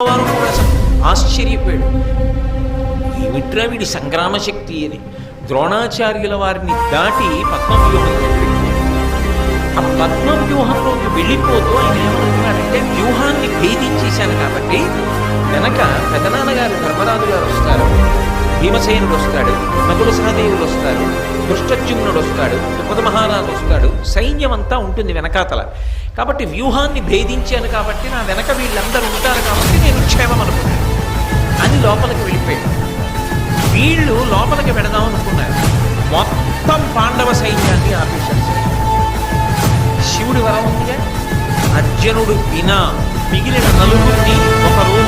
వారు కూడా ఆశ్చర్యపోయాడు. ఏమిట్రా వీడి సంగ్రామ శక్తి అని. ద్రోణాచార్యుల వారిని దాటి పద్మవ్యూహంలోకి వెళ్ళిపోయాడు. ఆ పద్మవ్యూహంలోకి వెళ్ళిపోతూ ఆయన ఏమనుకున్నాడంటే, వ్యూహాన్ని భేదించేశాను కాబట్టి వెనక పెదనాన్నగారు ధర్మరాజు గారు వస్తారు, భీమసేనుడు వస్తాడు, నకుల సహదేవుడు వస్తారు, ధృష్టద్యుమ్నుడు వస్తాడు, ద్రుపద మహారాజు వస్తాడు, సైన్యం అంతా ఉంటుంది వెనకాతల. కాబట్టి వ్యూహాన్ని భేదించాను కాబట్టి నా వెనక వీళ్ళందరూ ఉంటారు కాబట్టి నేను క్షేమం అనుకున్నాను అని లోపలికి వెళ్ళిపోయాడు. వీళ్ళు లోపలికి వెడదాం అనుకున్నారు. మొత్తం పాండవ సైన్యాన్ని ఆపేశారు. శివుడి వరం ఉందిగా, అర్జునుడు వినా మిగిలిన నలుగురిని ఒకరోజు